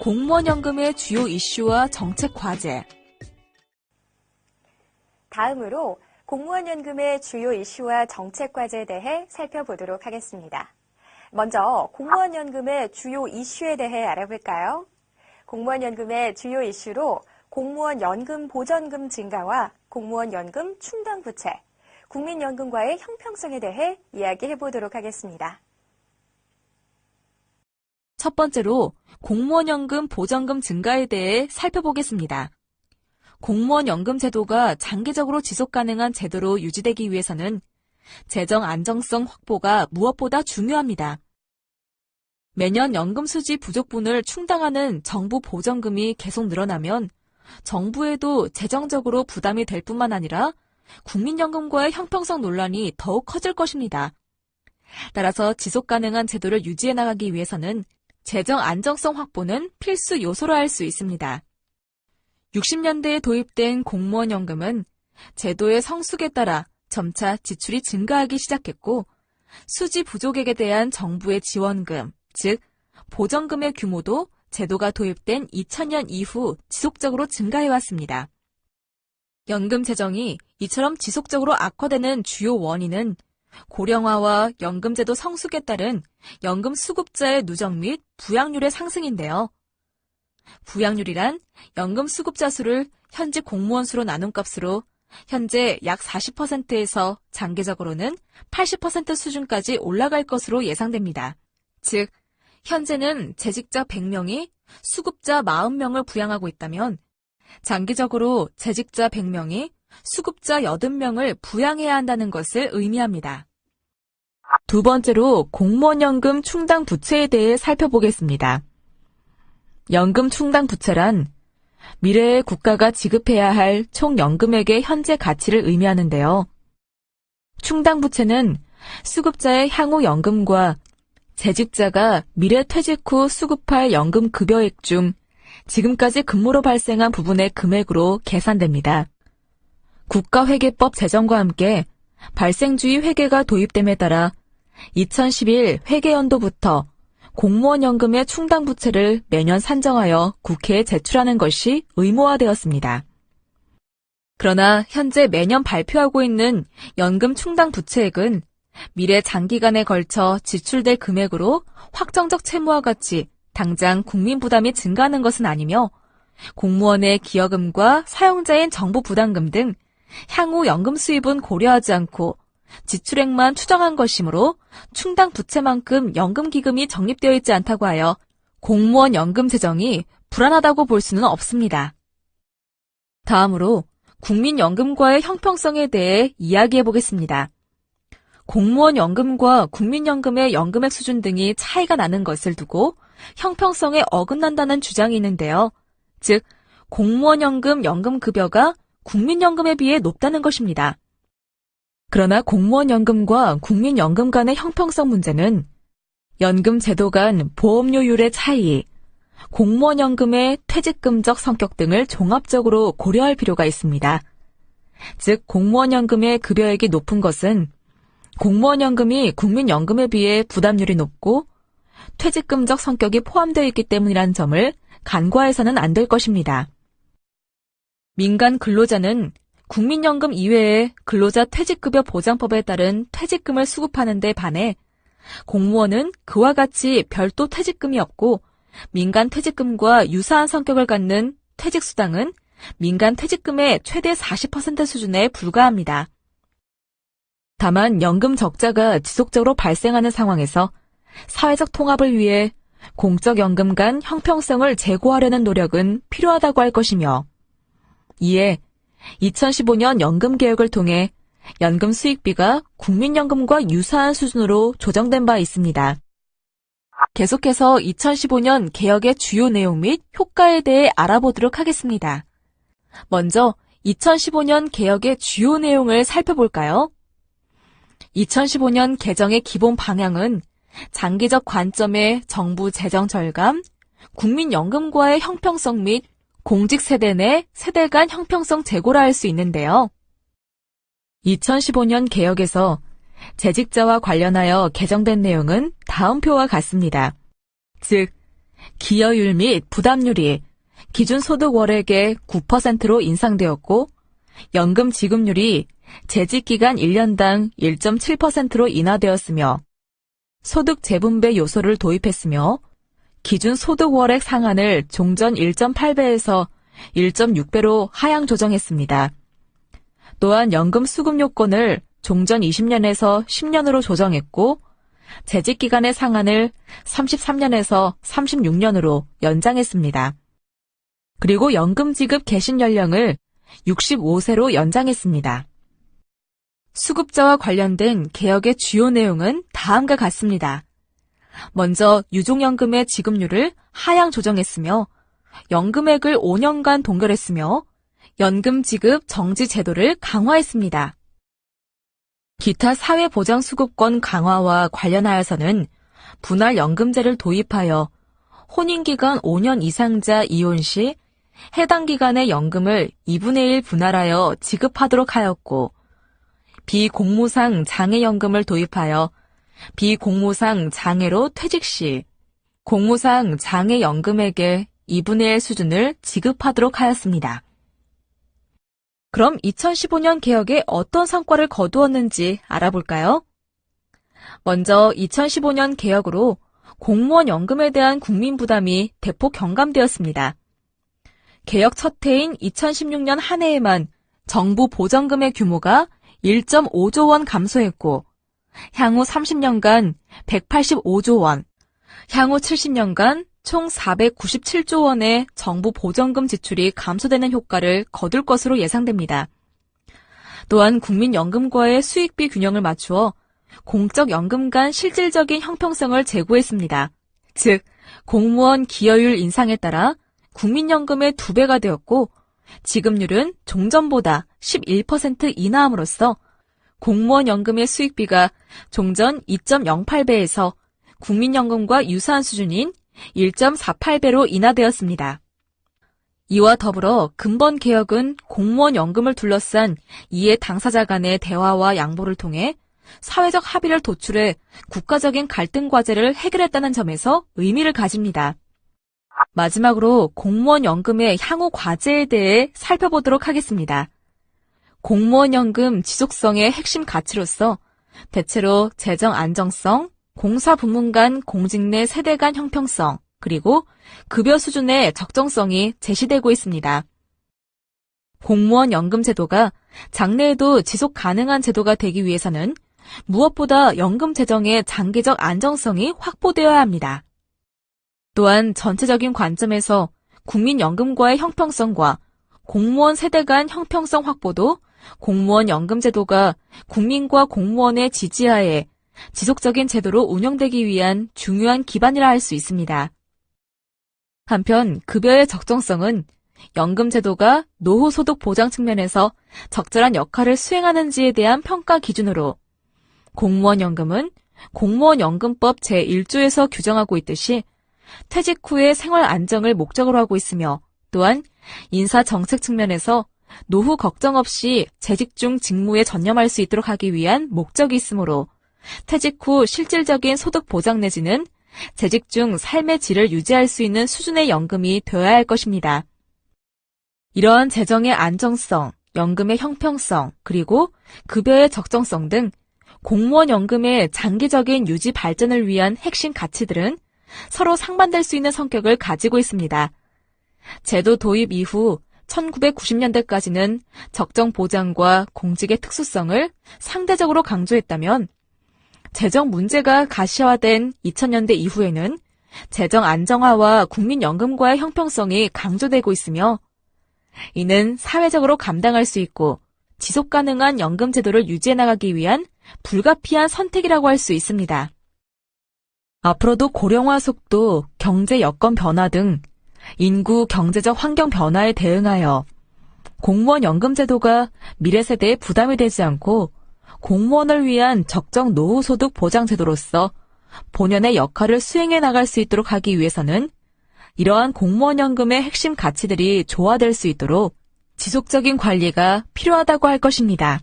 공무원연금의 주요 이슈와 정책 과제. 다음으로 공무원연금의 주요 이슈와 정책 과제에 대해 살펴보도록 하겠습니다. 먼저 공무원연금의 주요 이슈에 대해 알아볼까요? 공무원연금의 주요 이슈로 공무원연금 보전금 증가와 공무원연금 충당부채, 국민연금과의 형평성에 대해 이야기해보도록 하겠습니다. 첫 번째로 공무원연금 보전금 증가에 대해 살펴보겠습니다. 공무원연금 제도가 장기적으로 지속 가능한 제도로 유지되기 위해서는 재정 안정성 확보가 무엇보다 중요합니다. 매년 연금 수지 부족분을 충당하는 정부 보전금이 계속 늘어나면 정부에도 재정적으로 부담이 될 뿐만 아니라 국민연금과의 형평성 논란이 더욱 커질 것입니다. 따라서 지속 가능한 제도를 유지해 나가기 위해서는 재정 안정성 확보는 필수 요소로 할 수 있습니다. 60년대에 도입된 공무원연금은 제도의 성숙에 따라 점차 지출이 증가하기 시작했고 수지 부족액에 대한 정부의 지원금, 즉 보전금의 규모도 제도가 도입된 2000년 이후 지속적으로 증가해왔습니다. 연금 재정이 이처럼 지속적으로 악화되는 주요 원인은 고령화와 연금제도 성숙에 따른 연금 수급자의 누적 및 부양률의 상승인데요. 부양률이란 연금 수급자 수를 현직 공무원 수로 나눈 값으로 현재 약 40%에서 장기적으로는 80% 수준까지 올라갈 것으로 예상됩니다. 즉, 현재는 재직자 100명이 수급자 40명을 부양하고 있다면 장기적으로 재직자 100명이 수급자 80명을 부양해야 한다는 것을 의미합니다. 두 번째로 공무원연금 충당 부채에 대해 살펴보겠습니다. 연금 충당 부채란 미래에 국가가 지급해야 할 총 연금액의 현재 가치를 의미하는데요. 충당 부채는 수급자의 향후 연금과 재직자가 미래 퇴직 후 수급할 연금 급여액 중 지금까지 근무로 발생한 부분의 금액으로 계산됩니다. 국가회계법 제정과 함께 발생주의 회계가 도입됨에 따라 2011 회계연도부터 공무원연금의 충당부채를 매년 산정하여 국회에 제출하는 것이 의무화되었습니다. 그러나 현재 매년 발표하고 있는 연금 충당부채액은 미래 장기간에 걸쳐 지출될 금액으로 확정적 채무와 같이 당장 국민 부담이 증가하는 것은 아니며 공무원의 기여금과 사용자인 정부 부담금 등 향후 연금 수입은 고려하지 않고 지출액만 추정한 것이므로 충당 부채만큼 연금기금이 적립되어 있지 않다고 하여 공무원 연금 재정이 불안하다고 볼 수는 없습니다. 다음으로 국민연금과의 형평성에 대해 이야기해 보겠습니다. 공무원 연금과 국민연금의 연금액 수준 등이 차이가 나는 것을 두고 형평성에 어긋난다는 주장이 있는데요. 즉, 공무원연금 연금급여가 국민연금에 비해 높다는 것입니다. 그러나 공무원연금과 국민연금 간의 형평성 문제는 연금 제도 간 보험료율의 차이, 공무원연금의 퇴직금적 성격 등을 종합적으로 고려할 필요가 있습니다. 즉, 공무원연금의 급여액이 높은 것은 공무원연금이 국민연금에 비해 부담률이 높고 퇴직금적 성격이 포함되어 있기 때문이라는 점을 간과해서는 안 될 것입니다. 민간 근로자는 국민연금 이외에 근로자 퇴직급여 보장법에 따른 퇴직금을 수급하는 데 반해 공무원은 그와 같이 별도 퇴직금이 없고 민간 퇴직금과 유사한 성격을 갖는 퇴직수당은 민간 퇴직금의 최대 40% 수준에 불과합니다. 다만 연금 적자가 지속적으로 발생하는 상황에서 사회적 통합을 위해 공적 연금 간 형평성을 제고하려는 노력은 필요하다고 할 것이며 이에 2015년 연금개혁을 통해 연금 수익비가 국민연금과 유사한 수준으로 조정된 바 있습니다. 계속해서 2015년 개혁의 주요 내용 및 효과에 대해 알아보도록 하겠습니다. 먼저 2015년 개혁의 주요 내용을 살펴볼까요? 2015년 개정의 기본 방향은 장기적 관점의 정부 재정 절감, 국민연금과의 형평성 및 공직 세대 내 세대 간 형평성 제고라 할 수 있는데요. 2015년 개혁에서 재직자와 관련하여 개정된 내용은 다음표와 같습니다. 즉, 기여율 및 부담률이 기준소득월액의 9%로 인상되었고 연금 지급률이 재직기간 1년당 1.7%로 인하되었으며 소득 재분배 요소를 도입했으며 기준소득월액 상한을 종전 1.8배에서 1.6배로 하향 조정했습니다. 또한 연금 수급 요건을 종전 20년에서 10년으로 조정했고 재직기간의 상한을 33년에서 36년으로 연장했습니다. 그리고 연금 지급 개시 연령을 65세로 연장했습니다. 수급자와 관련된 개혁의 주요 내용은 다음과 같습니다. 먼저 유족연금의 지급률을 하향 조정했으며 연금액을 5년간 동결했으며 연금 지급 정지 제도를 강화했습니다. 기타 사회보장수급권 강화와 관련하여서는 분할연금제를 도입하여 혼인기간 5년 이상자 이혼 시 해당 기간의 연금을 2분의 1 분할하여 지급하도록 하였고 비공무상 장애연금을 도입하여 비공무상 장애로 퇴직 시 공무상 장애연금액의 2분의 1 수준을 지급하도록 하였습니다. 그럼 2015년 개혁에 어떤 성과를 거두었는지 알아볼까요? 먼저 2015년 개혁으로 공무원 연금에 대한 국민 부담이 대폭 경감되었습니다. 개혁 첫 해인 2016년 한 해에만 정부 보전금의 규모가 1.5조 원 감소했고 향후 30년간 185조 원, 향후 70년간 총 497조 원의 정부 보전금 지출이 감소되는 효과를 거둘 것으로 예상됩니다. 또한 국민연금과의 수익비 균형을 맞추어 공적연금 간 실질적인 형평성을 제고했습니다. 즉, 공무원 기여율 인상에 따라 국민연금의 2배가 되었고 지급률은 종전보다 11% 인하함으로써 공무원 연금의 수익비가 종전 2.08배에서 국민연금과 유사한 수준인 1.48배로 인하되었습니다. 이와 더불어 근본 개혁은 공무원 연금을 둘러싼 이해 당사자 간의 대화와 양보를 통해 사회적 합의를 도출해 국가적인 갈등 과제를 해결했다는 점에서 의미를 가집니다. 마지막으로 공무원 연금의 향후 과제에 대해 살펴보도록 하겠습니다. 공무원 연금 지속성의 핵심 가치로서 대체로 재정 안정성, 공사 부문 간 공직 내 세대 간 형평성, 그리고 급여 수준의 적정성이 제시되고 있습니다. 공무원 연금 제도가 장래에도 지속 가능한 제도가 되기 위해서는 무엇보다 연금 재정의 장기적 안정성이 확보되어야 합니다. 또한 전체적인 관점에서 국민연금과의 형평성과 공무원 세대 간 형평성 확보도 공무원 연금 제도가 국민과 공무원의 지지하에 지속적인 제도로 운영되기 위한 중요한 기반이라 할 수 있습니다. 한편 급여의 적정성은 연금 제도가 노후 소득 보장 측면에서 적절한 역할을 수행하는지에 대한 평가 기준으로 공무원 연금은 공무원연금법 제1조에서 규정하고 있듯이 퇴직 후의 생활 안정을 목적으로 하고 있으며 또한 인사정책 측면에서 노후 걱정 없이 재직 중 직무에 전념할 수 있도록 하기 위한 목적이 있으므로 퇴직 후 실질적인 소득 보장 내지는 재직 중 삶의 질을 유지할 수 있는 수준의 연금이 되어야 할 것입니다. 이러한 재정의 안정성, 연금의 형평성, 그리고 급여의 적정성 등 공무원 연금의 장기적인 유지 발전을 위한 핵심 가치들은 서로 상반될 수 있는 성격을 가지고 있습니다. 제도 도입 이후 1990년대까지는 적정 보장과 공직의 특수성을 상대적으로 강조했다면 재정 문제가 가시화된 2000년대 이후에는 재정 안정화와 국민연금과의 형평성이 강조되고 있으며 이는 사회적으로 감당할 수 있고 지속 가능한 연금 제도를 유지해 나가기 위한 불가피한 선택이라고 할 수 있습니다. 앞으로도 고령화 속도, 경제 여건 변화 등 인구 경제적 환경 변화에 대응하여 공무원 연금 제도가 미래 세대에 부담이 되지 않고 공무원을 위한 적정 노후 소득 보장 제도로서 본연의 역할을 수행해 나갈 수 있도록 하기 위해서는 이러한 공무원 연금의 핵심 가치들이 조화될 수 있도록 지속적인 관리가 필요하다고 할 것입니다.